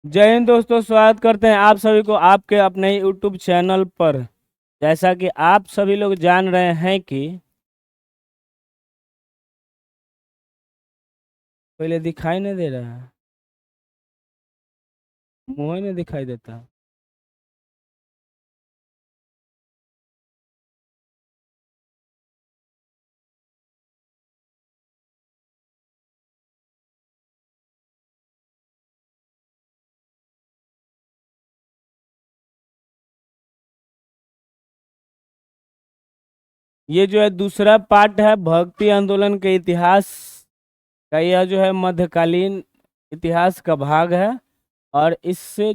जय हिंद दोस्तों, स्वागत करते हैं आप सभी को आपके अपने यूट्यूब चैनल पर। जैसा कि आप सभी लोग जान रहे हैं कि पहले दिखाई नहीं दे रहा है, मुंह ही नहीं दिखाई देता। ये जो है दूसरा पार्ट है भक्ति आंदोलन के इतिहास का। यह जो है मध्यकालीन इतिहास का भाग है। और इसका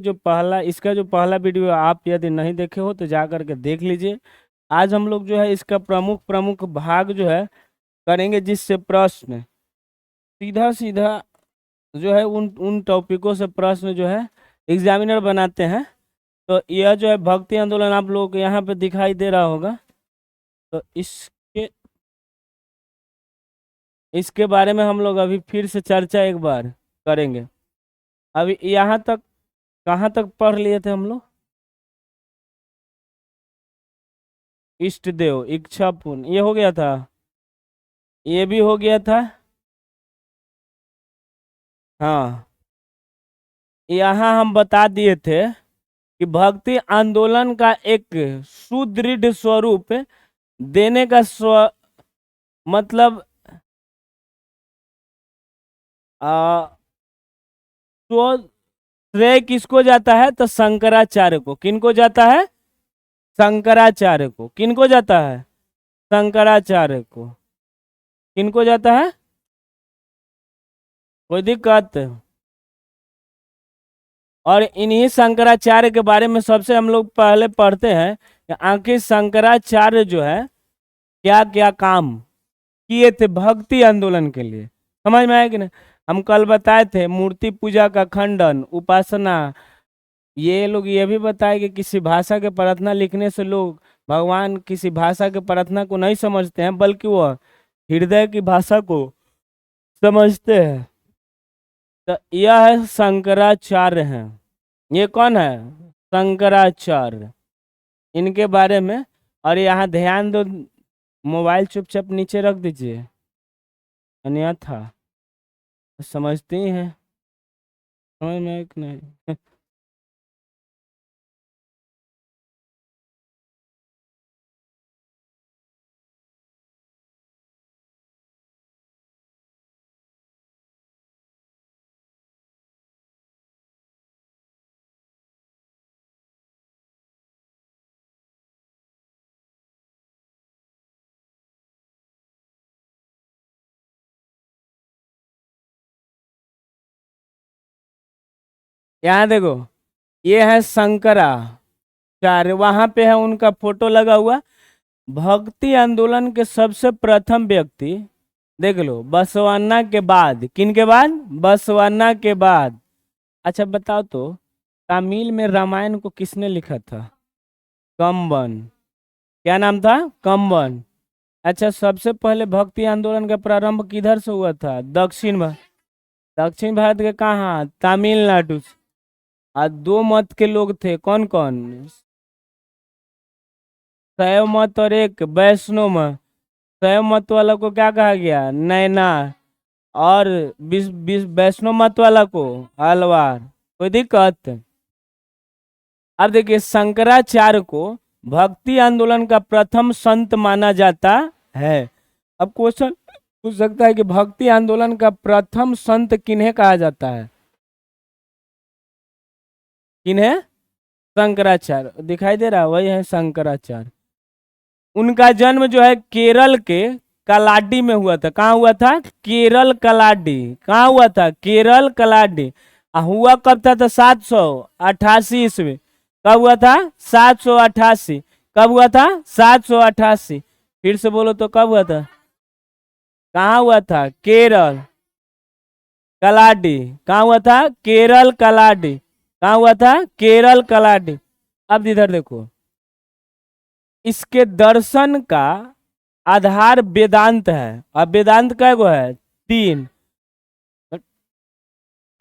जो पहला वीडियो आप यदि नहीं देखे हो तो जा करके देख लीजिए। आज हम लोग जो है इसका प्रमुख प्रमुख भाग जो है करेंगे, जिससे प्रश्न सीधा सीधा जो है उन उन टॉपिकों से प्रश्न जो है एग्जामिनर बनाते हैं। तो यह जो है भक्ति आंदोलन आप लोगों को यहाँ पे दिखाई दे रहा होगा। तो इसके बारे में हम लोग अभी फिर से चर्चा एक बार करेंगे। अभी यहाँ तक कहाँ तक पढ़ लिए थे हम लोग? इष्ट देव इच्छा पूर्ण ये हो गया था, ये भी हो गया था। हाँ, यहाँ हम बता दिए थे कि भक्ति आंदोलन का एक सुदृढ़ स्वरूप देने का मतलब तो श्रेय किसको जाता है? तो शंकराचार्य को। किनको जाता है? शंकराचार्य को। किनको जाता है? शंकराचार्य को। किनको जाता है? कोई दिक्कत? और इन्हीं शंकराचार्य के बारे में सबसे हम लोग पहले पढ़ते हैं कि आखिर शंकराचार्य जो है क्या क्या काम किए थे भक्ति आंदोलन के लिए। समझ में आया कि नहीं? हम कल बताए थे मूर्ति पूजा का खंडन, उपासना। ये लोग ये भी बताए कि किसी भाषा के प्रार्थना लिखने से लोग भगवान किसी भाषा के प्रार्थना को नहीं समझते हैं, बल्कि वह हृदय की भाषा को समझते हैं। तो यह है शंकराचार्य हैं। ये कौन है? शंकराचार्य। इनके बारे में। और यहाँ ध्यान दो, मोबाइल चुपचाप नीचे रख दीजिए, अन्यथा समझते ही हैं। समझ में आया कि नहीं? यहाँ देखो, ये है शंकराचार्य, वहां पे है उनका फोटो लगा हुआ। भक्ति आंदोलन के सबसे प्रथम व्यक्ति देख लो, बसवन्ना के बाद। किन के बाद? बसवन्ना के बाद। अच्छा बताओ तो, तमिल में रामायण को किसने लिखा था? कंबन। क्या नाम था? कंबन। अच्छा, सबसे पहले भक्ति आंदोलन का प्रारंभ किधर से हुआ था? दक्षिण भारत के कहाँ? तमिलनाडु से। और दो मत के लोग थे, कौन कौन? शैव मत और एक वैष्णव मत। शैव मत वाला को क्या कहा गया? नैना। और वैष्णव मत वाला को अलवार। कोई दिक्कत? अब देखिए, शंकराचार्य को भक्ति आंदोलन का प्रथम संत माना जाता है। अब क्वेश्चन पूछ सकता है कि भक्ति आंदोलन का प्रथम संत किन्हें कहा जाता है? किन्हें? शंकराचार्य। दिखाई दे रहा है, वही है शंकराचार्य। उनका जन्म जो है केरल के कलाडी में हुआ था। कहाँ हुआ था? केरल कलाडी। कहाँ हुआ था? केरल कलाडी। हुआ कब था? तो 788 ईस्वी। कब हुआ था? 788। कब हुआ था? 788। फिर से बोलो तो, कब हुआ था? कहाँ हुआ था? केरल कलाडी। कहाँ हुआ था? केरल कलाडी। कहाँ हुआ था? केरल कलाडी। अब इधर देखो, इसके दर्शन का आधार वेदांत है। अब वेदांत कै गो है? 3।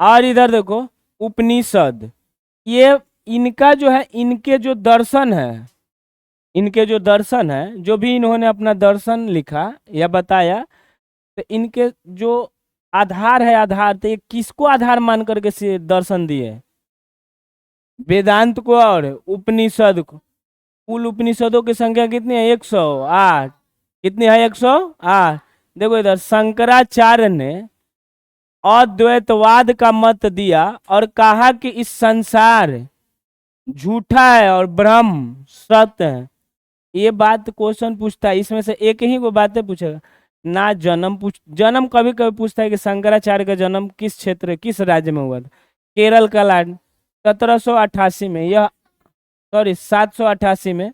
और इधर देखो, उपनिषद, ये इनका जो है, इनके जो दर्शन है, इनके जो दर्शन है, जो भी इन्होंने अपना दर्शन लिखा या बताया, तो इनके जो आधार है, आधार तो ये किसको आधार मान करके से दर्शन दिए? वेदांत को और उपनिषद को। कुल उपनिषदों की संख्या कितनी है? 108। कितनी है? 108। देखो इधर शंकराचार्य ने अद्वैतवाद का मत दिया और कहा कि इस संसार झूठा है और ब्रह्म सत्य है। ये बात क्वेश्चन पूछता है, इसमें से एक ही को बातें पूछेगा ना। जन्म कभी कभी पूछता है कि शंकराचार्य का जन्म किस क्षेत्र, किस राज्य में हुआ था? केरल का लैंड, 1788 में, यह सॉरी 788 में।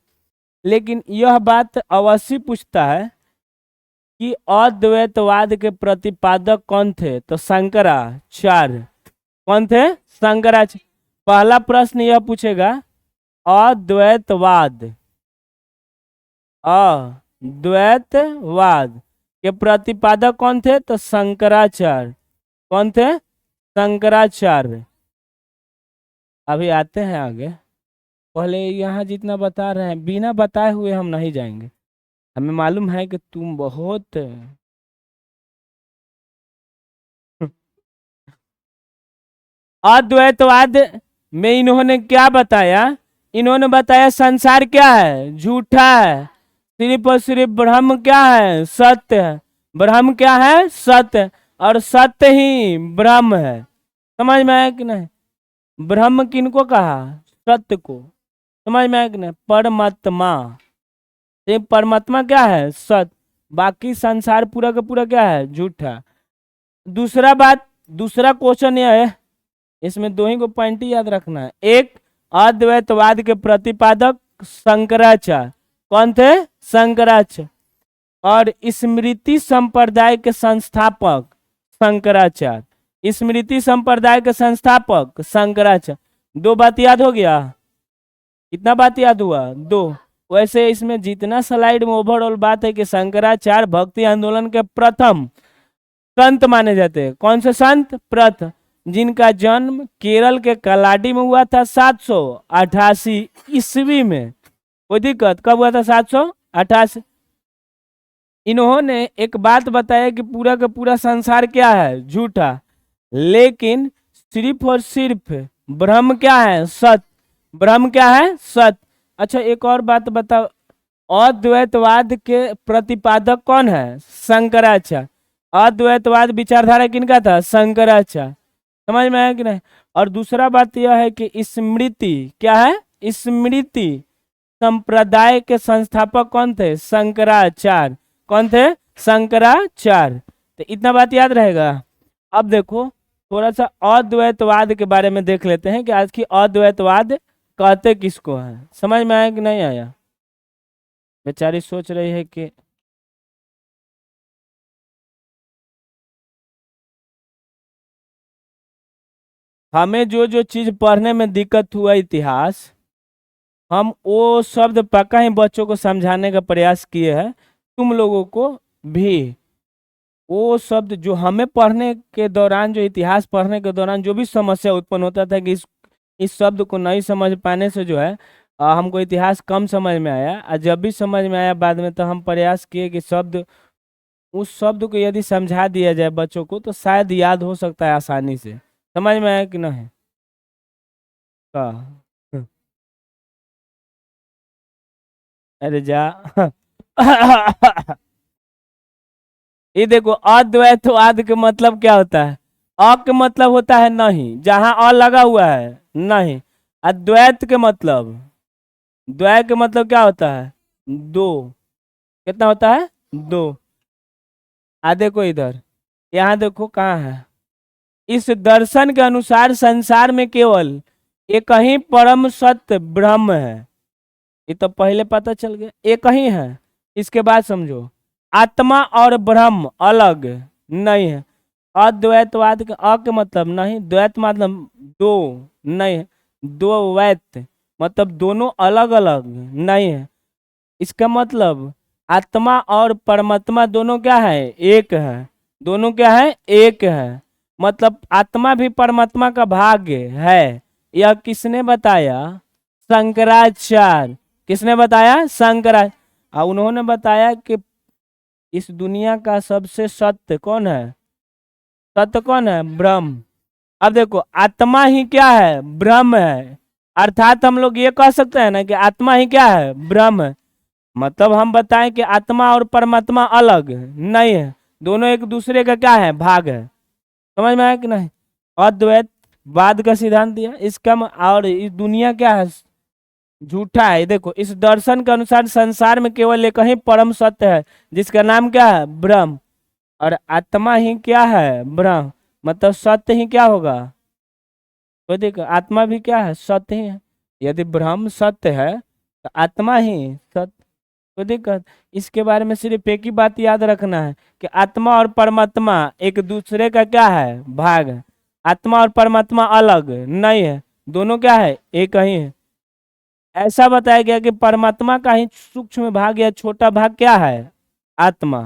लेकिन यह बात अवश्य पूछता है कि अद्वैतवाद के प्रतिपादक कौन थे? तो शंकराचार्य। कौन थे? शंकराचार्य। पहला प्रश्न यह पूछेगा, अद्वैतवाद, अद्वैतवाद के प्रतिपादक कौन थे? तो शंकराचार्य। कौन थे? शंकराचार्य। अभी आते हैं आगे, पहले यहाँ जितना बता रहे हैं, बिना बताए हुए हम नहीं जाएंगे। हमें मालूम है कि तुम बहुत अद्वैतवाद में इन्होंने क्या बताया? इन्होंने बताया संसार क्या है? झूठा है। सिर्फ और सिर्फ ब्रह्म क्या है? सत्य है। ब्रह्म क्या है? सत्य है। और सत्य ही ब्रह्म है। समझ में आया कि नहीं? ब्रह्म किनको कहा? सत्य को। समझ में आया कि नहीं? परमात्मा। ये परमात्मा क्या है? सत्य। बाकी संसार पूरा का पूरा क्या है? झूठा। दूसरा बात, दूसरा क्वेश्चन यह है, इसमें दो ही को पॉइंट ही याद रखना है। एक, अद्वैतवाद के प्रतिपादक शंकराचार्य। कौन थे? शंकराचार्य। और स्मृति संप्रदाय के संस्थापक शंकराचार्य। स्मृति संप्रदाय के संस्थापक शंकराचार्य। दो बात याद हो गया? कितना बात याद हुआ? दो। वैसे इसमें जितना स्लाइड में ओवरऑल बात है कि शंकराचार्य भक्ति आंदोलन के प्रथम संत माने जाते हैं। कौन से संत? प्रथम, जिनका जन्म केरल के कलाडी में हुआ था 788 ईस्वी में। कोई दिक्कत? कब हुआ था? 788। इन्होंने एक बात बताया कि पूरा का पूरा संसार क्या है? झूठा। लेकिन सिर्फ और सिर्फ ब्रह्म क्या है? सत्य। ब्रह्म क्या है? सत्य। अच्छा एक और बात बताओ, अद्वैतवाद के प्रतिपादक कौन है? शंकराचार्य। अद्वैतवाद विचारधारा किनका था? शंकराचार्य। समझ में आया कि नहीं? और दूसरा बात यह है कि स्मृति क्या है? स्मृति संप्रदाय के संस्थापक कौन थे? शंकराचार्य। कौन थे? शंकराचार्य। तो इतना बात याद रहेगा। अब देखो थोड़ा सा अद्वैतवाद के बारे में देख लेते हैं कि आज की अद्वैतवाद कहते किसको है। समझ में आया कि नहीं आया? बेचारी सोच रही है कि हमें जो जो चीज पढ़ने में दिक्कत हुआ इतिहास, हम वो शब्द पक्का ही बच्चों को समझाने का प्रयास किए हैं। तुम लोगों को भी वो शब्द जो हमें पढ़ने के दौरान, जो इतिहास पढ़ने के दौरान जो भी समस्या उत्पन्न होता था कि इस शब्द को नहीं समझ पाने से जो है हमको इतिहास कम समझ में आया, और जब भी समझ में आया बाद में तो हम प्रयास किए कि शब्द, उस शब्द को यदि समझा दिया जाए बच्चों को तो शायद याद हो सकता है आसानी से। समझ में आया कि नहीं? का अरे जा ये देखो अद्वैतवाद के मतलब क्या होता है? अ के मतलब होता है नहीं, जहां अ लगा हुआ है नहीं। अद्वैत के मतलब, द्वै के मतलब क्या होता है? दो। कितना होता है? दो। आ देखो इधर, यहाँ देखो कहाँ है। इस दर्शन के अनुसार संसार में केवल एक ही परम सत्य ब्रह्म है। ये तो पहले पता चल गया, एक ही है। इसके बाद समझो, आत्मा और ब्रह्म अलग नहीं है। अद्वैतवाद के अ के मतलब नहीं, द्वैत मतलब दो नहीं है। दो वैत मतलब दोनों अलग अलग नहीं है। इसका मतलब आत्मा और परमात्मा दोनों क्या है? एक है। दोनों क्या है? एक है। मतलब आत्मा भी परमात्मा का भाग है। यह किसने बताया? शंकराचार्य। किसने बताया? शंकराचार्य। उन्होंने बताया कि इस दुनिया का सबसे सत्य कौन है? सत्य कौन है? ब्रह्म। अब देखो, आत्मा ही क्या है? ब्रह्म है। अर्थात हम लोग ये कह सकते हैं ना कि आत्मा ही क्या है? ब्रह्म है। मतलब हम बताएं कि आत्मा और परमात्मा अलग नहीं है, दोनों एक दूसरे का क्या है? भाग है। समझ में आया कि नहीं? अद्वैत बाद का सिद्धांत दिया इसका और इस दुनिया क्या है? झूठा है। देखो, इस दर्शन के अनुसार संसार में केवल एक ही परम सत्य है, जिसका नाम क्या है? ब्रह्म। और आत्मा ही क्या है? ब्रह्म। मतलब सत्य ही क्या होगा? तो देखो, आत्मा भी क्या है? सत्य ही है। यदि ब्रह्म सत्य है तो आत्मा ही सत्य। तो दिक्कत, इसके बारे में सिर्फ एक ही बात याद रखना है कि आत्मा और परमात्मा एक दूसरे का क्या है? भाग है। आत्मा और परमात्मा अलग नहीं है, दोनों क्या है? एक ही है। ऐसा बताया गया कि परमात्मा का ही सूक्ष्म भाग या छोटा भाग क्या है? आत्मा।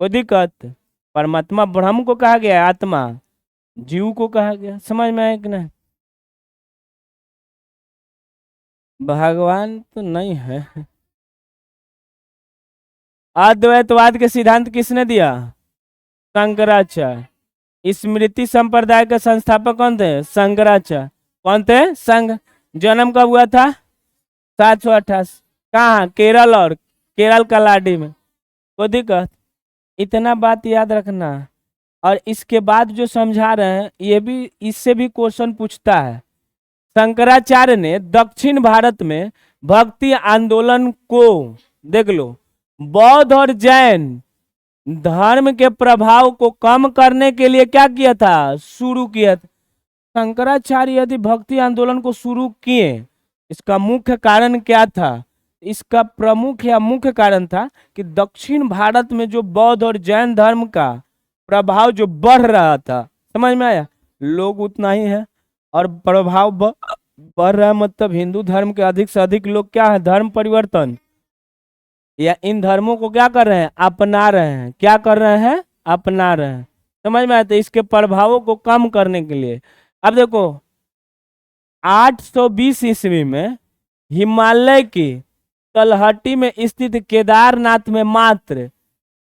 कोई दिक्कत? परमात्मा ब्रह्म को कहा गया है, आत्मा जीव को कहा गया। समझ में आया कि नहीं? भगवान तो नहीं है। अद्वैतवाद के सिद्धांत किसने दिया? शंकराचार्य। स्मृति संप्रदाय के संस्थापक कौन थे? शंकराचार्य। कौन थे? संघ। जन्म कब हुआ था? 788। कहाँ? केरल। और केरल कलाडी में। कोई दिक्कत? इतना बात याद रखना। और इसके बाद जो समझा रहे हैं ये भी, इससे भी क्वेश्चन पूछता है। शंकराचार्य ने दक्षिण भारत में भक्ति आंदोलन को, देख लो, बौद्ध और जैन धर्म के प्रभाव को कम करने के लिए क्या किया था? शुरू किया था। शंकराचार्य यदि भक्ति आंदोलन को शुरू किए, इसका मुख्य कारण क्या था? इसका प्रमुख या मुख्य कारण था कि दक्षिण भारत में जो बौद्ध और जैन धर्म का प्रभाव जो बढ़ रहा था। समझ में आया? लोग उतना ही है और प्रभाव बढ़ रहा है, मतलब हिंदू धर्म के अधिक से अधिक लोग क्या है? धर्म परिवर्तन या इन धर्मों को क्या कर रहे हैं? अपना रहे हैं। क्या कर रहे हैं? अपना रहे हैं। समझ में आते? इसके प्रभावों को कम करने के लिए अब देखो, 820 ईस्वी में हिमालय की तलहटी में स्थित केदारनाथ में मात्र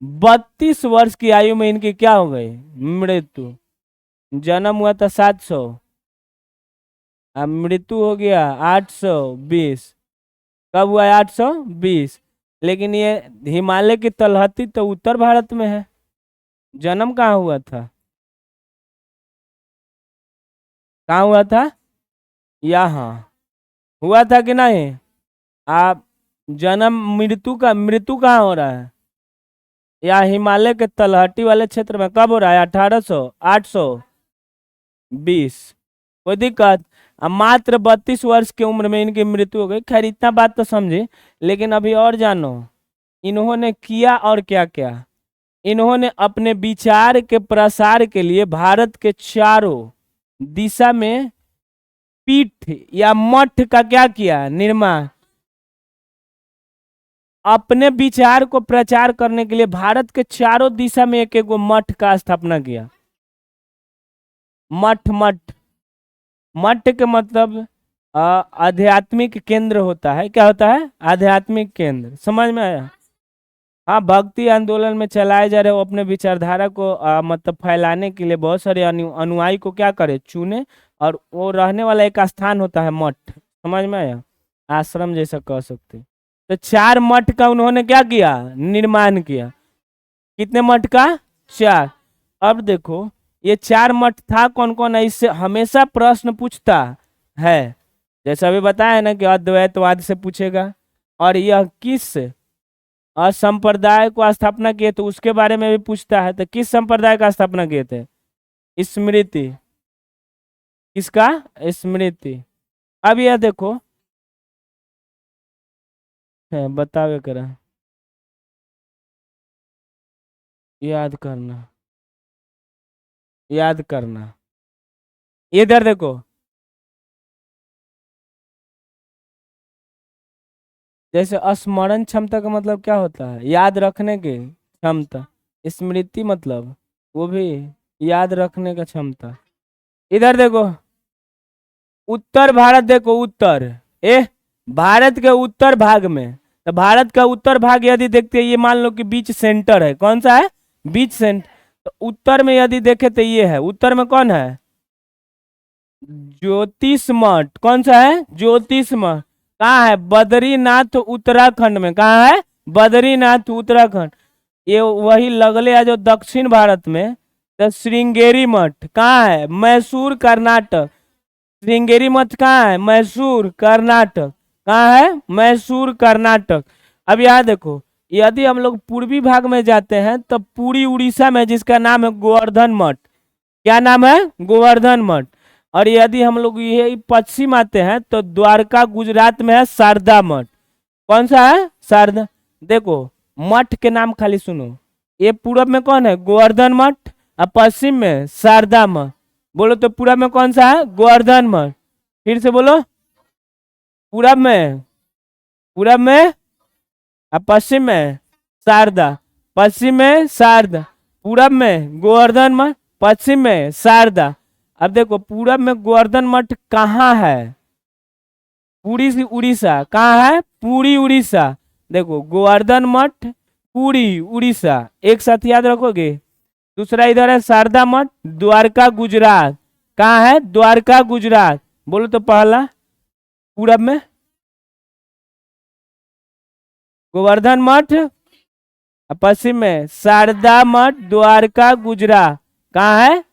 32 वर्ष की आयु में इनकी क्या हो गई? मृत्यु। जन्म हुआ था 700, अब मृत्यु हो गया 820। कब हुआ है? 820। लेकिन ये हिमालय की तलहटी तो उत्तर भारत में है। जन्म कहाँ हुआ था? कहाँ हुआ था? यहाँ हुआ था कि नहीं? आप जन्म, मृत्यु कहाँ हो रहा है? या हिमालय के तलहटी वाले क्षेत्र में। कब हो रहा है? 1800, 820। कोई दिक्कत? अब मात्र 32 वर्ष की उम्र में इनकी मृत्यु हो गई। खैर, इतना बात तो समझे, लेकिन अभी और जानो इन्होंने किया और क्या क्या। इन्होंने अपने विचार के प्रसार के लिए भारत के चारों दिशा में पीठ या मठ का क्या किया? निर्माण। अपने विचार को प्रचार करने के लिए भारत के चारों दिशा में एक एक मठ का स्थापना किया। मठ, मठ, मठ के मतलब आध्यात्मिक केंद्र होता है। क्या होता है? आध्यात्मिक केंद्र। समझ में आया? हाँ, भक्ति आंदोलन में चलाए जा रहे वो अपने विचारधारा को मतलब फैलाने के लिए बहुत सारे अनुयायी को क्या करे? चुने। और वो रहने वाला एक स्थान होता है मठ। समझ में आया? आश्रम जैसा कह सकते हैं। तो 4 मठ का उन्होंने क्या किया? निर्माण किया। कितने मठ का? 4। अब देखो, ये 4 मठ था कौन कौन है? इससे हमेशा प्रश्न पूछता है। जैसा अभी बताया ना कि अद्वैतवाद से पूछेगा। और यह किस संप्रदाय को स्थापना किए तो उसके बारे में भी पूछता है। तो किस संप्रदाय का स्थापना किए थे? स्मृति। किसका? स्मृति। अब यह देखो, बतावे करा, याद करना, याद करना। इधर देखो, जैसे स्मरण क्षमता का मतलब क्या होता है? याद रखने की क्षमता। स्मृति मतलब वो भी याद रखने का क्षमता। इधर देखो, उत्तर भारत देखो, उत्तर, ए भारत के उत्तर भाग में, तो भारत का उत्तर भाग यदि देखते हैं, ये मान लो कि बीच सेंटर है, कौन सा है, बीच सेंटर। तो उत्तर में यदि देखे तो ये है, उत्तर में कौन है, ज्योतिष मठ, कौन सा है, ज्योतिष मठ। कहाँ है, बद्रीनाथ उत्तराखंड में, कहाँ है, बद्रीनाथ उत्तराखंड। ये वही लगले है जो दक्षिण भारत में, तो श्रृंगेरी मठ कहाँ है, मैसूर कर्नाटक। श्रृंगेरी मठ कहाँ है, मैसूर कर्नाटक, कहाँ है, मैसूर कर्नाटक। अब यहाँ देखो, यदि हम लोग पूर्वी भाग में जाते हैं तो पूरी उड़ीसा में जिसका नाम है गोवर्धन मठ, क्या नाम है, गोवर्धन मठ। और यदि हम लोग ये पश्चिम आते हैं तो द्वारका गुजरात में है शारदा मठ, कौन सा है, शारदा। देखो मठ के नाम खाली सुनो, ये पूरब में कौन है, गोवर्धन मठ, और पश्चिम में शारदा मठ। बोलो तो पूरब में कौन सा है, गोवर्धन मठ। फिर से बोलो, पूरब में, पूरब में, और पश्चिम में शारदा, पश्चिम में शारदा, पूरब में गोवर्धन मठ, पश्चिम में शारदा। अब देखो पूरब में गोवर्धन मठ कहाँ है, पूरी सी उड़ीसा, कहाँ है, पूरी उड़ीसा। देखो गोवर्धन मठ पूरी उड़ीसा, एक साथ याद रखोगे। दूसरा इधर है शारदा मठ, द्वारका गुजरात, कहाँ है, द्वारका गुजरात। बोलो तो पहला, पूरब में गोवर्धन मठ, पश्चिम में शारदा मठ, द्वारका गुजरात, कहाँ है।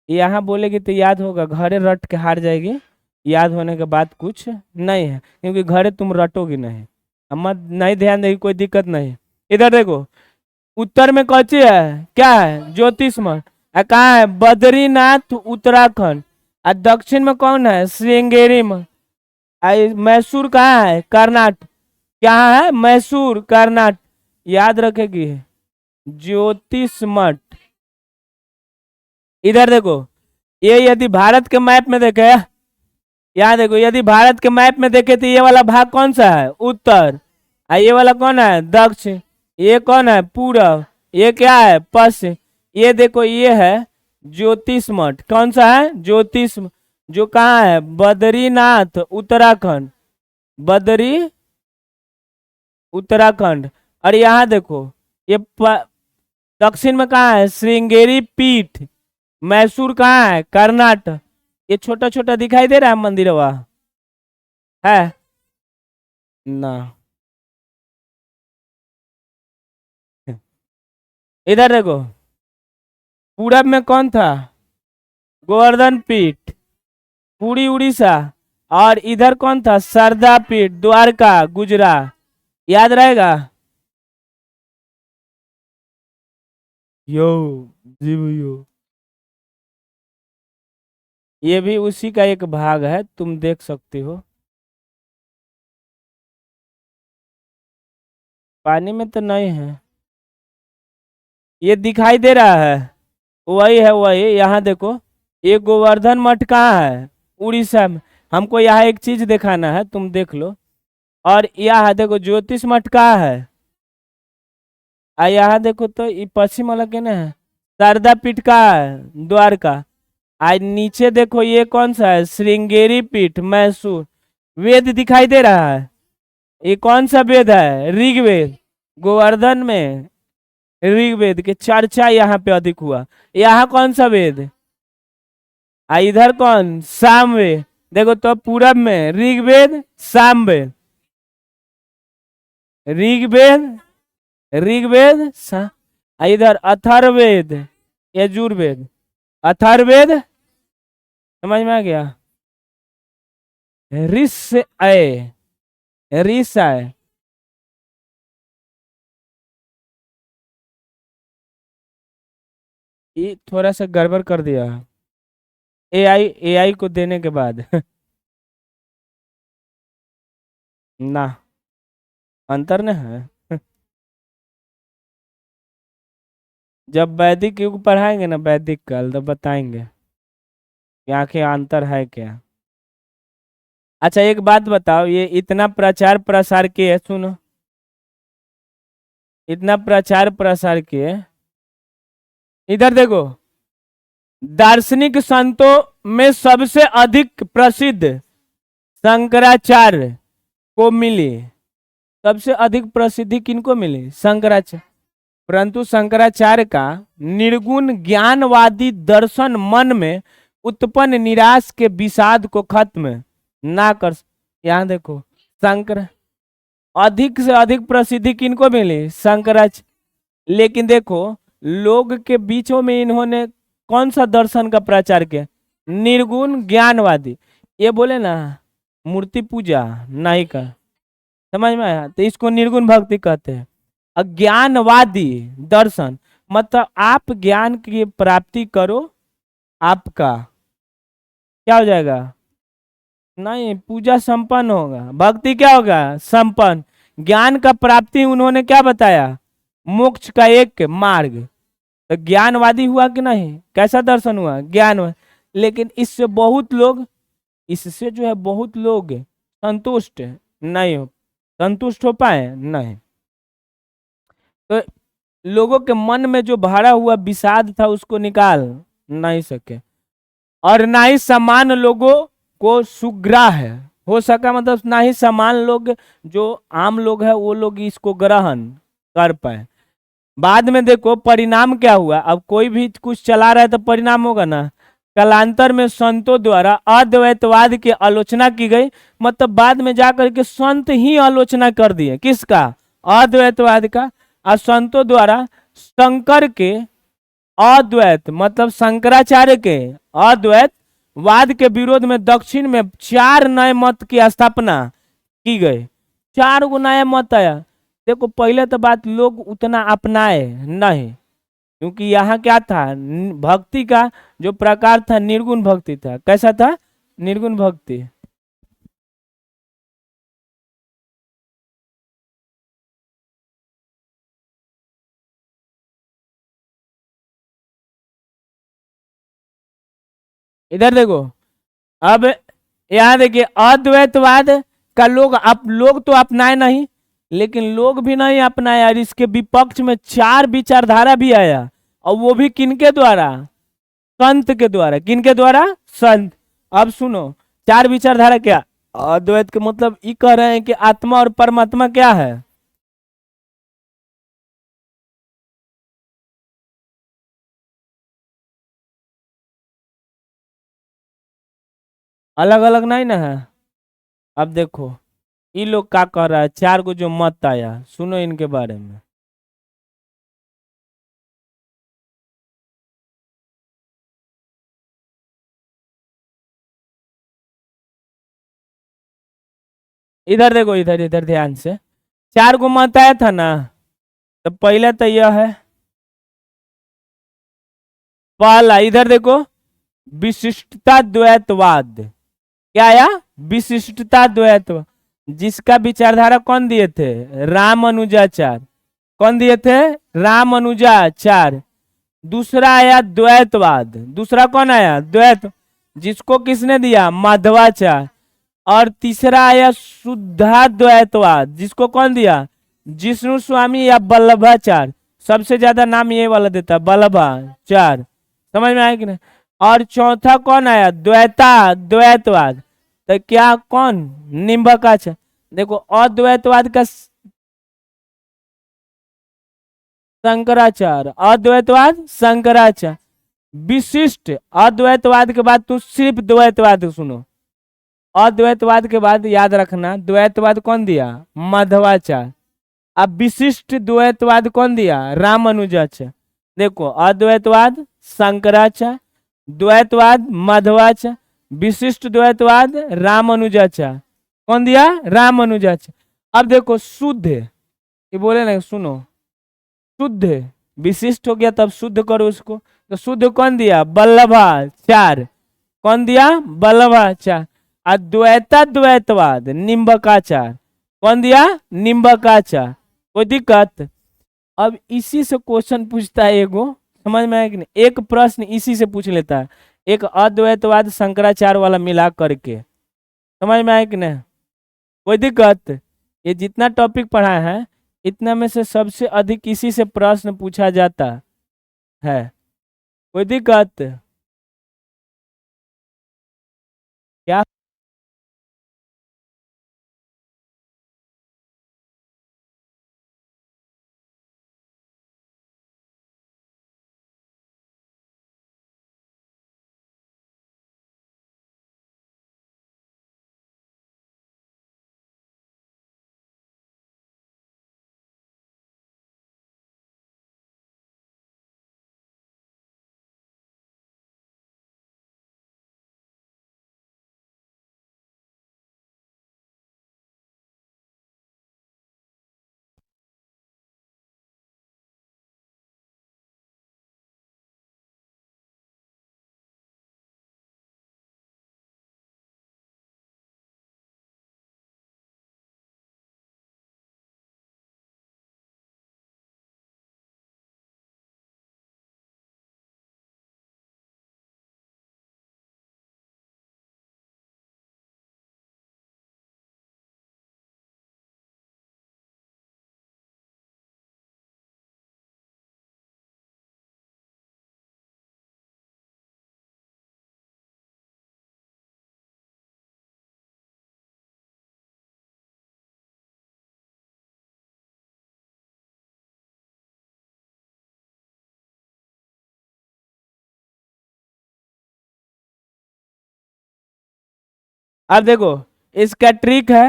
यहाँ बोलेगी तो याद होगा, घरे रट के हार जाएगी, याद होने के बाद कुछ नहीं है, क्योंकि घरे तुम रटोगी नहीं। मत नहीं ध्यान देगी, कोई दिक्कत नहीं। इधर देखो, उत्तर में कौन सी है, क्या है, ज्योतिष मठ। कहाँ है, बद्रीनाथ उत्तराखंड। और दक्षिण में कौन है, श्रृंगेरी मठ। मैसूर कहाँ है, कर्नाटक, क्या है, मैसूर कर्नाटक। याद रखेगी, ज्योतिष मठ। इधर देखो, ये यदि भारत के मैप में देखे, यहाँ देखो, यदि भारत के मैप में देखे तो ये वाला भाग कौन सा है, उत्तर, और ये वाला कौन है, दक्षिण, ये कौन है, पूरब, ये क्या है, पश्चिम। ये देखो, ये है ज्योतिष मठ, कौन सा है, ज्योतिष, जो कहाँ है, बद्रीनाथ उत्तराखंड, बद्री उत्तराखंड। और यहाँ देखो, ये दक्षिण में कहाँ है, श्रृंगेरी पीठ, मैसूर कहाँ है, कर्नाटक। ये छोटा छोटा दिखाई दे रहा है मंदिर वह है ना। इधर देखो, पूरब में कौन था, गोवर्धन पीठ, पूरी उड़ीसा। और इधर कौन था, शारदा पीठ, द्वारका गुजरात। याद रहेगा, यो जी यो, ये भी उसी का एक भाग है, तुम देख सकते हो। पानी में तो नहीं है, ये दिखाई दे रहा है, वही है, वही। यहाँ देखो, ये गोवर्धन मठ कहाँ है, उड़ीसा में। हमको यहाँ एक चीज दिखाना है, तुम देख लो। और यहाँ देखो, ज्योतिष मठ कहाँ है, यहाँ देखो तो ये पश्चिम वाला के ना है, शारदा पीठ कहाँ है, द्वारका। आज नीचे देखो, ये कौन सा है, श्रृंगेरी पीठ, मैसूर। वेद दिखाई दे रहा है, ये कौन सा वेद है, ऋग्वेद। गोवर्धन में ऋग्वेद के चर्चा यहाँ पे अधिक हुआ। यहाँ कौन सा वेद, इधर कौन, सामवेद। देखो तो पूरब में ऋग्वेद, सामवेद, ऋग्वेद, ऋग्वेद इधर अथर्ववेद, यजुर्वेद, अथर्ववेद। समझ में आ गया, ऋष आय, ऋष आय। ये थोड़ा सा गड़बड़ कर दिया एआई को देने के बाद। ना, अंतर न है। जब वैदिक युग पढ़ाएंगे ना, वैदिक काल, तो बताएंगे कि आखिर अंतर है क्या। अच्छा एक बात बताओ, ये इतना प्रचार प्रसार किए, सुनो, इतना प्रचार प्रसार किए, इधर देखो, दार्शनिक संतों में सबसे अधिक प्रसिद्ध शंकराचार्य को मिली। सबसे अधिक प्रसिद्धि किनको मिली? शंकराचार्य। परंतु शंकराचार्य का निर्गुण ज्ञानवादी दर्शन मन में उत्पन्न निराश के विषाद को खत्म ना कर। यहां देखो, शंकर अधिक से अधिक प्रसिद्धि किनको मिली? शंकराचार्य। लेकिन देखो, लोग के बीचों में इन्होंने कौन सा दर्शन का प्रचार किया? निर्गुण ज्ञानवादी। ये बोले ना मूर्ति पूजा नहीं कर, समझ में आया? तो इसको निर्गुण भक्ति कहते हैं। अज्ञानवादी दर्शन मतलब आप ज्ञान की प्राप्ति करो, आपका क्या हो जाएगा? नहीं, पूजा संपन्न होगा, भक्ति क्या होगा? संपन्न। ज्ञान का प्राप्ति उन्होंने क्या बताया? मोक्ष का एक मार्ग। तो ज्ञानवादी हुआ कि नहीं? कैसा दर्शन हुआ? ज्ञानवादी। लेकिन इससे जो है बहुत लोग संतुष्ट नहीं हो, संतुष्ट हो पाए नहीं। तो लोगों के मन में जो भरा हुआ विषाद था उसको निकाल नहीं सके, और ना ही समान लोगों को सुग्राह हो सका, मतलब ना ही समान लोग जो आम लोग हैं वो लोग इसको ग्रहण कर पाए। बाद में देखो परिणाम क्या हुआ। अब कोई भी कुछ चला रहा है तो परिणाम होगा ना। कालांतर में संतों द्वारा अद्वैतवाद की आलोचना की गई, मतलब बाद में जाकर के संत ही आलोचना कर दिए। किसका? अद्वैतवाद का। और संतों द्वारा शंकर के अद्वैत मतलब शंकराचार्य के अद्वैत वाद के विरोध में दक्षिण में 4 नए मत की स्थापना की गई। 4 गो नया मत आया। देखो पहले तो बात लोग उतना अपनाए नहीं, क्योंकि यहाँ क्या था? भक्ति का जो प्रकार था निर्गुण भक्ति था। कैसा था? निर्गुण भक्ति। इधर देखो, अब यहाँ देखिए अद्वैतवाद का लोग तो अपनाए नहीं, लेकिन लोग भी नहीं अपनाए, और इसके विपक्ष में 4 विचारधारा भी आया। और वो भी किनके द्वारा? संत के द्वारा। किनके द्वारा? संत। अब सुनो, 4 विचारधारा क्या? अद्वैत के मतलब ये कह रहे हैं कि आत्मा और परमात्मा क्या है? अलग अलग नहीं ना है। अब देखो ये लोग क्या कह रहा है, 4 को जो मत आया, सुनो इनके बारे में। इधर देखो, इधर इधर ध्यान से। 4 को मत आया था ना। तो पहला तो यह है, पहला इधर देखो, विशिष्टता द्वैतवाद। क्या आया? विशिष्टता द्वैतवाद। जिसका विचारधारा कौन दिए थे? रामानुजाचार्य। कौन दिए थे? रामानुजाचार्य। दूसरा आया द्वैतवाद। दूसरा कौन आया? द्वैत। जिसको किसने दिया? माधवाचार्य। और तीसरा आया शुद्धाद्वैतवाद। जिसको कौन दिया? जिष्णु स्वामी या वल्लभाचार्य। सबसे ज्यादा नाम ये वाला देता है, वल्लभाचार्य। समझ में आया कि नहीं? और चौथा कौन आया? द्वैतवाद। तो क्या कौन? निम्बकाचार्य। देखो अद्वैतवाद का शंकराचार्य, अद्वैतवाद शंकराचार्य। विशिष्ट अद्वैतवाद के बाद तू सिर्फ द्वैतवाद सुनो। अद्वैतवाद के बाद याद रखना द्वैतवाद कौन दिया? माधवाचार्य। अब विशिष्ट द्वैतवाद कौन दिया? रामानुजाचार्य। देखो अद्वैतवाद शंकराचार्य, द्वैतवाद माधवाचार्य, विशिष्ट द्वैतवाद रामानुजाचार्य। कौन दिया? रामानुजाचार्य। अब देखो शुद्ध, ये बोले ना, सुनो, शुद्ध विशिष्ट हो गया तब शुद्ध करो उसको। तो शुद्ध कौन दिया? वल्लभाचार्य। कौन दिया? वल्लभाचार्य। द्वैतवाद निम्बकाचार्य। कौन दिया? निम्बकाचार्य। कोई दिक्कत? अब इसी से क्वेश्चन पूछता है एगो, समझ में आया कि नहीं? एक प्रश्न इसी से पूछ लेता है, एक अद्वैतवाद शंकराचार्य वाला मिला करके। समझ में आया कि नहीं? कोई दिक्कत? ये जितना टॉपिक पढ़ा है इतना में से सबसे अधिक इसी से प्रश्न पूछा जाता है। कोई दिक्कत क्या? अब देखो, इसका ट्रिक है,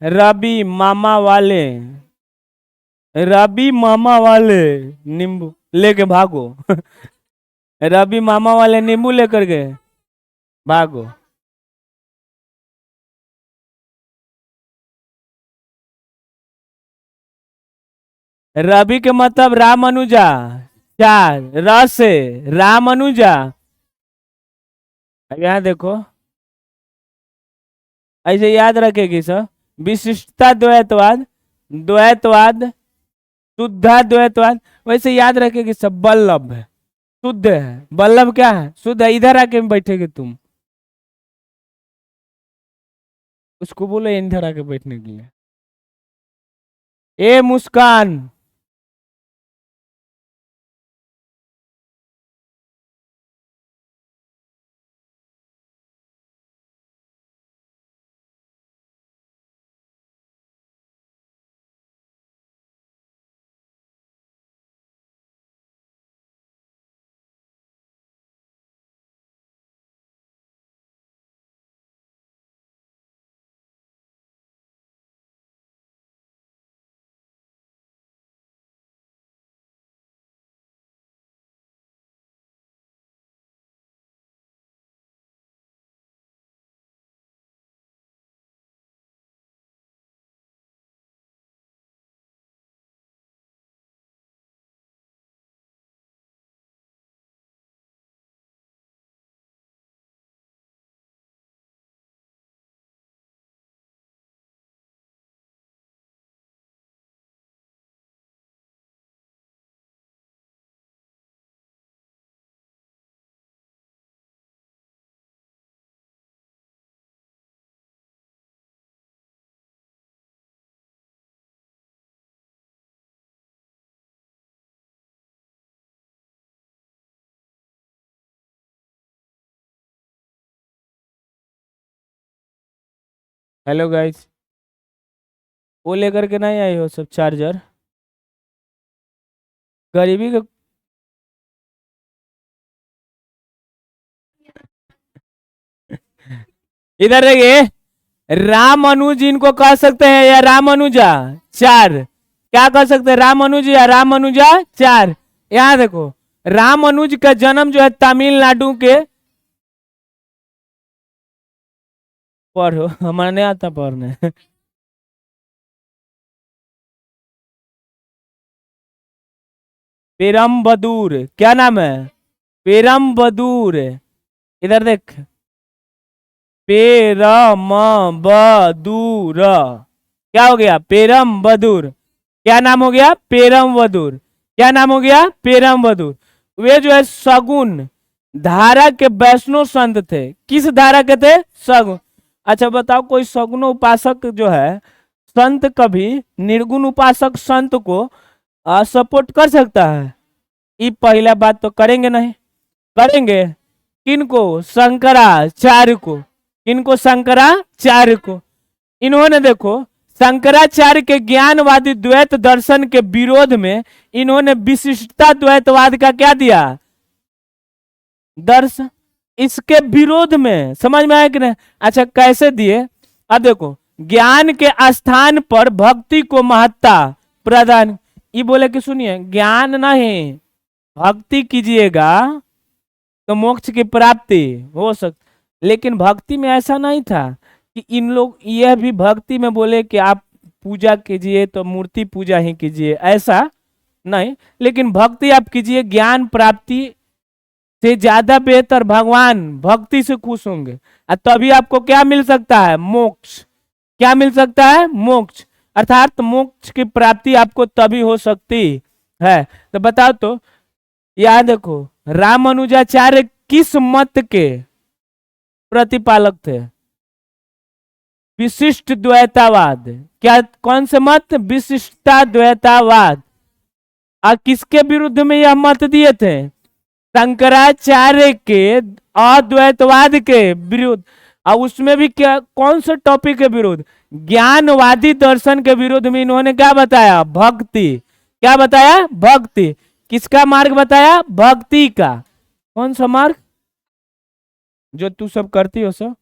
रवि मामा वाले, रवि मामा वाले नींबू लेके भागो। रवि मामा वाले नींबू लेकर के भागो। रवि के मतलब रामानुजा, चार र से रामानुजा। अब यहाँ देखो, ऐसे याद रखेगी सर, विशिष्टता द्वैतवाद, द्वैतवाद, शुद्धा द्वैतवाद, वैसे याद रखेगी सब, बल्लभ है, शुद्ध है, बल्लभ क्या है, शुद्ध है। इधर आके बैठेगी तुम, उसको बोलो इधर आके बैठने के लिए। ए मुस्कान, हेलो गाइस, वो लेकर के नहीं आई हो सब चार्जर, गरीबी का। इधर देखिए, रामानुज इनको कह सकते हैं या रामानुजा, चार, क्या कह सकते हैं, रामानुज या रामानुजा, चार। यहाँ देखो, रामानुज का जन्म जो है तमिलनाडु के, पढ़ो, हमारे नहीं आता पढ़ने। पेरम्बदूर, क्या नाम है, पेरम्बदूर। इधर देख, पेरम्बदूर, क्या हो गया, पेरम्बदूर। क्या नाम हो गया, पेरम्बदूर। क्या नाम हो गया, पेरम्बदूर। वे जो है सगुन धारा के वैष्णव संत थे। किस धारा के थे, सगुन। अच्छा बताओ, कोई सगुन उपासक जो है संत कभी निर्गुण उपासक संत को सपोर्ट कर सकता है? ये पहला बात तो करेंगे नहीं। करेंगे। किनको? शंकराचार्य को। किनको? शंकराचार्य को। इन्होंने देखो शंकराचार्य के ज्ञानवादी द्वैत दर्शन के विरोध में इन्होंने विशिष्टता द्वैतवाद का क्या दिया? दर्शन। इसके विरोध में, समझ में आया कि नहीं? अच्छा कैसे दिए? अब देखो, ज्ञान के स्थान पर भक्ति को महत्ता प्रदान। ये बोले कि सुनिए, ज्ञान नहीं, भक्ति कीजिएगा तो मोक्ष की प्राप्ति हो सकती। लेकिन भक्ति में ऐसा नहीं था कि इन लोग यह भी भक्ति में बोले कि आप पूजा कीजिए तो मूर्ति पूजा ही कीजिए, ऐसा नहीं। लेकिन भक्ति आप कीजिए, ज्ञान प्राप्ति से ज्यादा बेहतर भगवान भक्ति से खुश होंगे, और तभी आपको क्या मिल सकता है? मोक्ष। क्या मिल सकता है? मोक्ष। अर्थात मोक्ष की प्राप्ति आपको तभी हो सकती है। तो बताओ तो, याद देखो, रामानुजाचार्य किस मत के प्रतिपालक थे? विशिष्ट द्वैतावाद। क्या? कौन से मत? विशिष्टता द्वैतावाद। और किसके विरुद्ध में यह मत दिए थे? शंकराचार्य के अद्वैतवाद के विरुद्ध। और उसमें भी क्या, कौन से टॉपिक के विरुद्ध? ज्ञानवादी दर्शन के विरुद्ध में इन्होंने क्या बताया? भक्ति। क्या बताया? भक्ति। किसका मार्ग बताया? भक्ति का। कौन सा मार्ग? जो तू सब करती हो सब,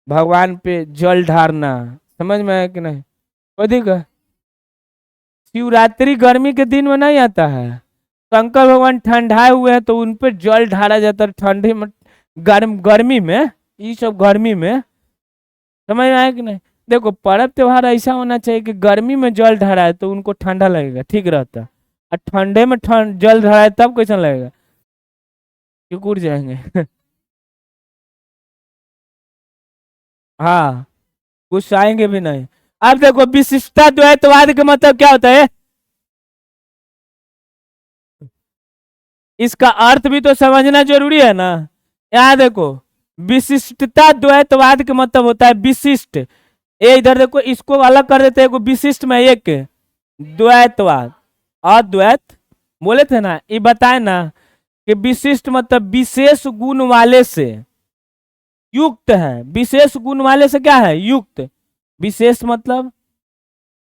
भगवान पे जल ढारना। समझ में आया कि नहीं? अधिक शिवरात्रि गर्मी के दिन में नहीं आता है, शंकर भगवान ठंडाए हुए हैं तो उन पे जल ढारा जाता है ठंडी में, गर्मी में, ये सब गर्मी में। समझ में आया कि नहीं? देखो, पर्व त्योहार ऐसा होना चाहिए कि गर्मी में जल ढारा है तो उनको ठंडा लगेगा, ठीक रहता है। और ठंडे में जल ढारा है तब कैसा लगेगा? सिकुड़ जाएंगे। हाँ, गुस्साएंगे भी नहीं। अब देखो, विशिष्टता द्वैतवाद का मतलब क्या होता है? इसका अर्थ भी तो समझना जरूरी है ना। यहाँ देखो, विशिष्टता द्वैतवाद का मतलब होता है विशिष्ट। ये इधर देखो, इसको अलग कर देते हैं, विशिष्ट में एक द्वैतवाद। अद्वैत बोले थे ना, ये बताए ना कि विशिष्ट मतलब विशेष गुण वाले से युक्त है। विशेष गुण वाले से क्या है? युक्त। विशेष मतलब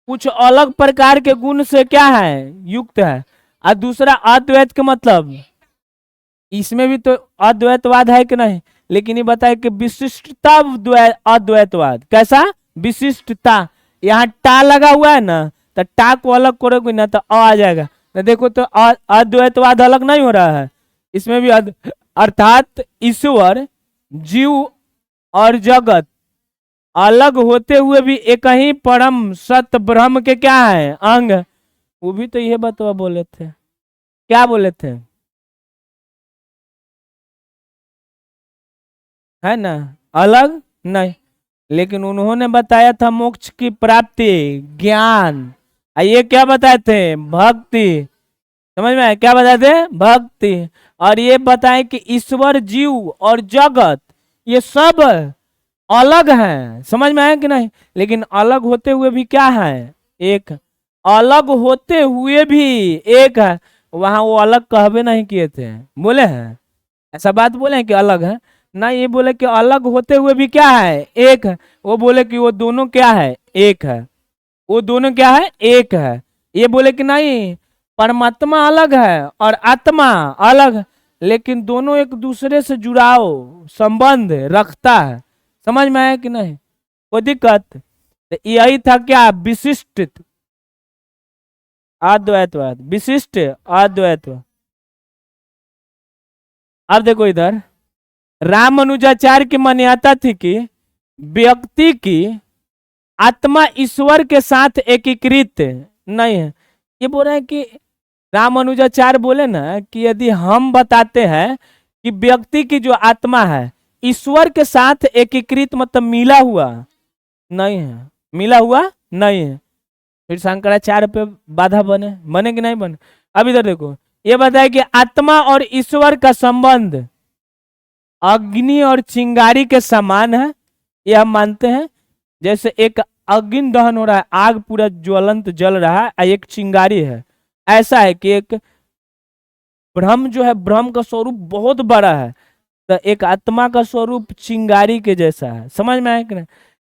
कुछ अलग प्रकार के गुण से क्या है? युक्त है। और दूसरा अद्वैत के मतलब, इसमें भी तो अद्वैतवाद है कि नहीं? लेकिन ये बताए कि विशिष्टता अद्वैतवाद। कैसा? विशिष्टता। यहाँ टा लगा हुआ है ना, तो टा को अलग करोगे ना तो आ जाएगा। तो देखो, तो अद्वैतवाद अलग नहीं हो रहा है, इसमें भी अर्थात ईश्वर, जीव और जगत अलग होते हुए भी एक ही परम सत्य ब्रह्म के क्या है? अंग। वो भी तो ये बतवा बोले थे। क्या बोले थे? है ना, अलग नहीं। लेकिन उन्होंने बताया था मोक्ष की प्राप्ति ज्ञान, ये क्या बताए थे? भक्ति। समझ में आया? क्या बताए थे? भक्ति। और ये बताए कि ईश्वर, जीव और जगत ये सब अलग हैं। समझ में आया कि नहीं? लेकिन अलग होते हुए भी क्या है? एक। अलग होते हुए भी एक है। वहां वो अलग कहबे नहीं किए थे, बोले हैं ऐसा बात, बोले हैं कि अलग है ना, ये बोले कि अलग होते हुए भी क्या है? एक है। वो बोले कि वो दोनों क्या है? एक है। वो दोनों क्या है? एक है। ये बोले कि नहीं, परमात्मा अलग है और आत्मा अलग है, लेकिन दोनों एक दूसरे से जुड़ाव संबंध रखता है। समझ में आया कि नहीं? कोई दिक्कत? तो यही था क्या? विशिष्ट अद्वैतवाद। विशिष्ट अद्वैतवाद। अब देखो इधर, रामानुजाचार्य की मान्यता थी कि व्यक्ति की आत्मा ईश्वर के साथ एकीकृत नहीं है। ये बोल रहे हैं कि रामानुजाचार्य बोले ना कि यदि हम बताते हैं कि व्यक्ति की जो आत्मा है ईश्वर के साथ एकीकृत मतलब मिला हुआ नहीं है, मिला हुआ नहीं है, फिर शंकराचार्य पे बाधा बने कि नहीं बने? अब इधर देखो, ये बताया कि आत्मा और ईश्वर का संबंध अग्नि और चिंगारी के समान है, ये हम मानते हैं। जैसे एक अग्नि दहन हो रहा है, आग पूरा ज्वलंत जल रहा है, एक चिंगारी है। ऐसा है कि एक ब्रह्म जो है, ब्रह्म का स्वरूप बहुत बड़ा है। तो एक आत्मा का स्वरूप चिंगारी के जैसा है, समझ में आया कि नहीं?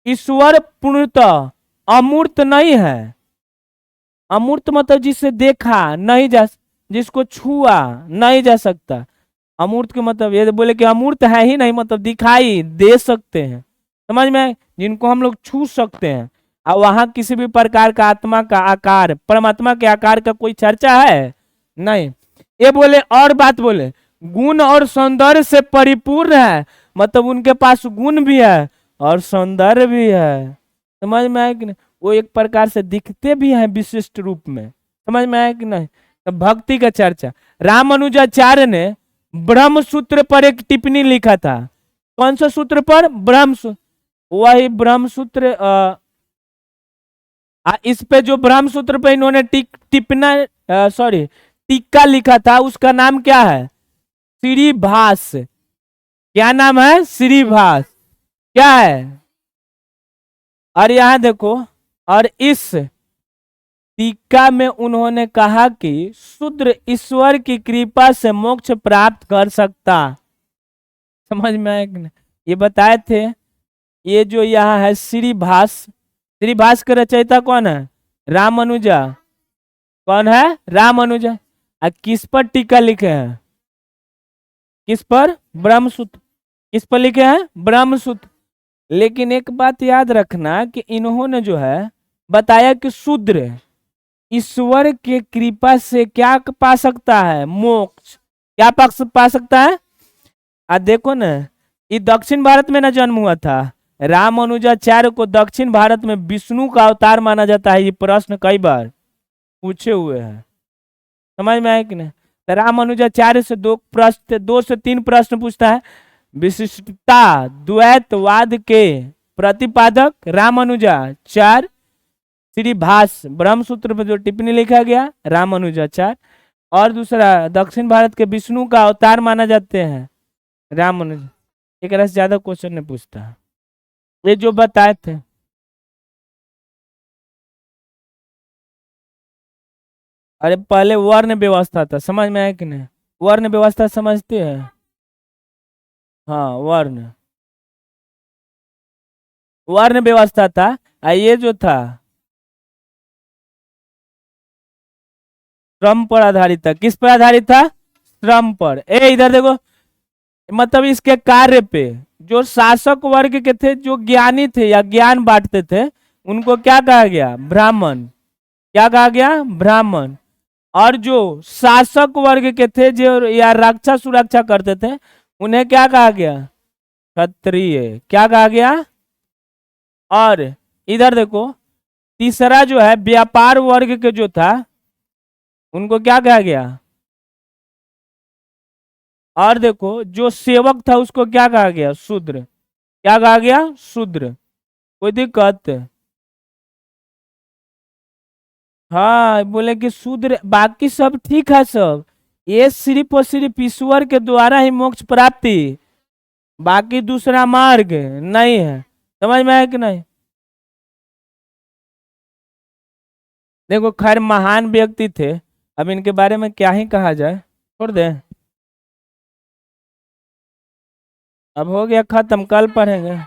ईश्वर पूर्णतः अमूर्त नहीं है। अमूर्त मतलब जिसे देखा नहीं जा, जिसको छुआ नहीं जा सकता। अमूर्त के मतलब ये बोले कि अमूर्त है ही नहीं, मतलब दिखाई दे सकते हैं, समझ में? जिनको हम लोग छू सकते हैं। और वहां किसी भी प्रकार का आत्मा का आकार, परमात्मा के आकार का कोई चर्चा है नहीं। ये बोले और बात बोले, गुण और सौंदर्य से परिपूर्ण है, मतलब उनके पास गुण भी है और सौंदर्य भी है, समझ में आया कि नहीं? वो एक प्रकार से दिखते भी हैं विशिष्ट रूप में, समझ में आया कि नहीं? तो भक्ति का चर्चा, रामानुजाचार्य ने ब्रह्म सूत्र पर एक टिप्पणी लिखा था। कौन सा सूत्र पर? ब्रह्म सूत्र। वही ब्रह्म सूत्र, इस पे जो ब्रह्म सूत्र पे इन्होंने टिप्पणा, सॉरी, टीका लिखा था, उसका नाम क्या है? श्रीभाष। क्या नाम है? श्रीभाष। क्या है? और यहां देखो, और इस टीका में उन्होंने कहा कि शूद्र ईश्वर की कृपा से मोक्ष प्राप्त कर सकता। समझ में आया कि नहीं? ये बताए थे। ये जो यहाँ है श्रीभाष, श्रीभाष के रचयिता कौन है? रामानुजा। कौन है? रामानुजा। किस पर टीका लिखे हैं? किस पर? ब्रह्मसूत्र। किस पर लिखे हैं? ब्रह्मसूत्र। लेकिन एक बात याद रखना कि इन्होंने जो है बताया कि शूद्र ईश्वर के कृपा से क्या पा सकता है? मोक्ष। क्या पा सकता है? देखो ना, ये दक्षिण भारत में ना जन्म हुआ था। रामानुजाचार्य को दक्षिण भारत में विष्णु का अवतार माना जाता है। ये प्रश्न कई बार पूछे हुए हैं, समझ में आया कि नहीं? तो रामानुजाचार्य से दो से तीन प्रश्न पूछता है। विशिष्टता द्वैतवाद के प्रतिपादक रामानुजाचार्य। श्रीभाष ब्रह्मसूत्र में जो टिप्पणी लिखा गया, रामानुजाचार्य। और दूसरा, दक्षिण भारत के विष्णु का अवतार माना जाते हैं रामानुज। एक से ज्यादा क्वेश्चन नहीं पूछता, ये जो बताए थे। अरे पहले वर्ण व्यवस्था था, समझ में आया कि नहीं? वर्ण व्यवस्था समझते हैं? हाँ, वर्ण वर्ण व्यवस्था था। ये जो था श्रम पर आधारित था। किस पर आधारित था? श्रम पर। इधर देखो, मतलब इसके कार्य पे जो शासक वर्ग के थे, जो ज्ञानी थे या ज्ञान बांटते थे, उनको क्या कहा गया? ब्राह्मण। क्या कहा गया? ब्राह्मण। और जो शासक वर्ग के थे, जो या रक्षा सुरक्षा करते थे, उन्हें क्या कहा गया? क्षत्रिय। क्या कहा गया? और इधर देखो, तीसरा जो है व्यापार वर्ग के जो था, उनको क्या कहा गया? और देखो, जो सेवक था उसको क्या कहा गया? शूद्र। क्या कहा गया? शूद्र। कोई दिक्कत? हाँ, बोले कि शूद्र, बाकी सब ठीक है सब। ये सिर्फ और सिर्फ ईश्वर के द्वारा ही मोक्ष प्राप्ति, बाकी दूसरा मार्ग नहीं है। समझ में आया कि नहीं? देखो, खैर महान व्यक्ति थे, अब इनके बारे में क्या ही कहा जाए, छोड़ दे। अब हो गया खत्म, कल पढ़ेंगे।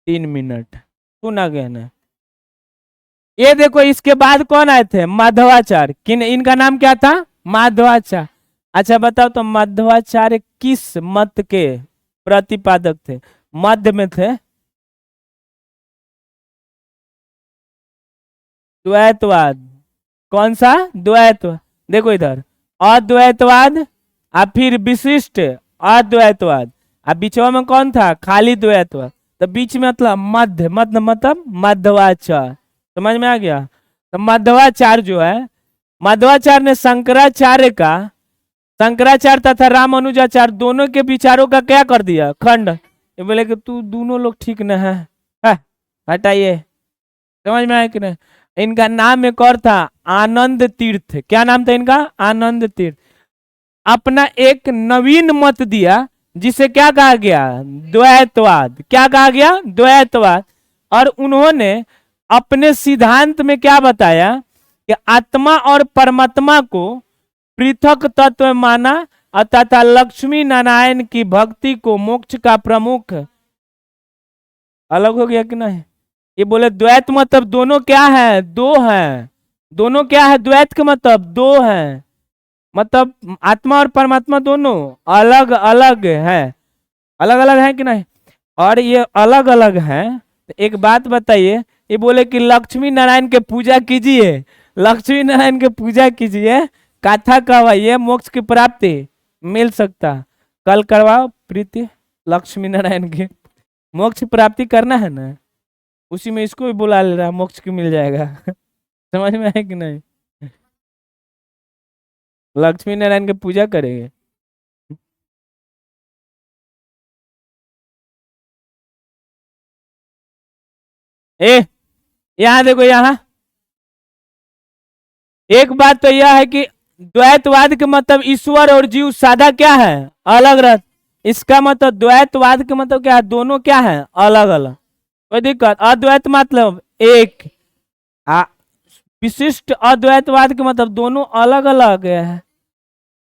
3 मिनट सुना गया ना? ये देखो, इसके बाद कौन आए थे? माधवाचार्य। किन, इनका नाम क्या था? माधवाचार्य। अच्छा बताओ तो, माधवाचार्य किस मत के प्रतिपादक थे? मध्य में थे। द्वैतवाद। कौन सा? द्वैतवाद। देखो इधर, अद्वैतवाद, फिर विशिष्ट अद्वैतवाद, बीचवा में कौन था? खाली द्वैतवाद। तो बीच में मतलब मध्य, मध्य मतलब मध्वाचार्य। समझ में आ गया? तो मध्वाचार्य जो है, मध्वाचार्य ने शंकराचार्य का, शंकराचार्य तथा रामानुजाचार्य दोनों के विचारों का क्या कर दिया? खंड। ये बोले कि तू दोनों लोग ठीक न है, हटाइए। समझ में आया कि नहीं? इनका नाम एक और था, आनंद तीर्थ। क्या नाम था इनका? आनंद तीर्थ। अपना एक नवीन मत दिया जिसे क्या कहा गया, द्वैतवाद। क्या कहा गया, द्वैतवाद। और उन्होंने अपने सिद्धांत में क्या बताया कि आत्मा और परमात्मा को पृथक तत्व माना तथा लक्ष्मी नारायण की भक्ति को मोक्ष का प्रमुख। अलग हो गया कि नहीं? ये बोले द्वैत मतलब दोनों क्या है, दो हैं। दोनों क्या है, द्वैत का मतलब दो हैं, मतलब आत्मा और परमात्मा दोनों अलग अलग है। अलग अलग है कि नहीं? और ये अलग अलग है। तो एक बात बताइए, ये बोले कि लक्ष्मी नारायण के पूजा कीजिए, लक्ष्मी नारायण के पूजा कीजिए, कथा करवाइए, मोक्ष की प्राप्ति मिल सकता। कल करवाओ प्रीति लक्ष्मी नारायण की, मोक्ष प्राप्ति करना है ना, उसी में इसको भी बुला ले रहा, मोक्ष की मिल जाएगा। समझ में है कि नहीं? लक्ष्मी नारायण की पूजा करेंगे। ए यहाँ देखो, यहाँ एक बात तो यह है कि द्वैतवाद के मतलब ईश्वर और जीव सादा क्या है, अलग रह। इसका मतलब द्वैतवाद के मतलब क्या है, दोनों क्या है, अलग अलग। कोई दिक्कत? अद्वैत मतलब एक, आ, विशिष्ट अद्वैतवाद के मतलब दोनों अलग अलग है।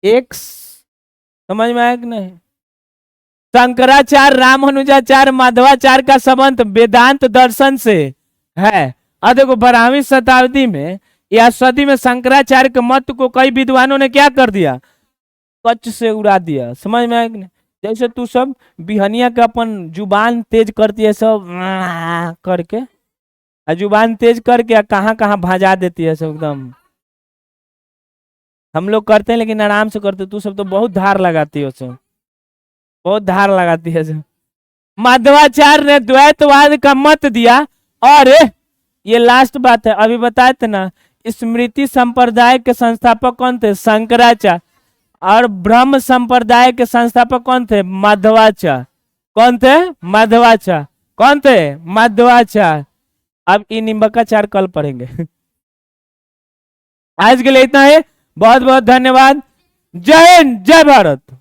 एक समझ में आया कि नहीं? शंकराचार्य, रामानुजाचार्य, माधवाचार्य का संबंध वेदांत दर्शन से है। अब देखो 12वीं शताब्दी में या सदी में शंकराचार्य के मत को कई विद्वानों ने क्या कर दिया, कच्च से उड़ा दिया। समझ में आया कि नहीं? जैसे तू सब बिहनिया का अपन जुबान तेज करती है सब करके, जुबान तेज करके कहाँ कहाँ भाजा देती है सब एकदम। हम लोग करते हैं लेकिन आराम से करते, तू सब तो बहुत धार लगाती हो सब, बहुत धार लगाती है सब। माधवाचार्य ने द्वैतवाद का मत दिया। और ये लास्ट बात है, अभी बताए थे ना, स्मृति संप्रदाय के संस्थापक कौन थे, शंकराचार्य। और ब्रह्म संप्रदाय के संस्थापक कौन थे, माधवाचार्य। कौन थे, माधवाचार्य। कौन थे, माधवाचार्य। अब इन निम्बकाचार्य कल पढ़ेंगे। आज के लिए इतना है, बहुत बहुत धन्यवाद। जय हिंद, जय भारत।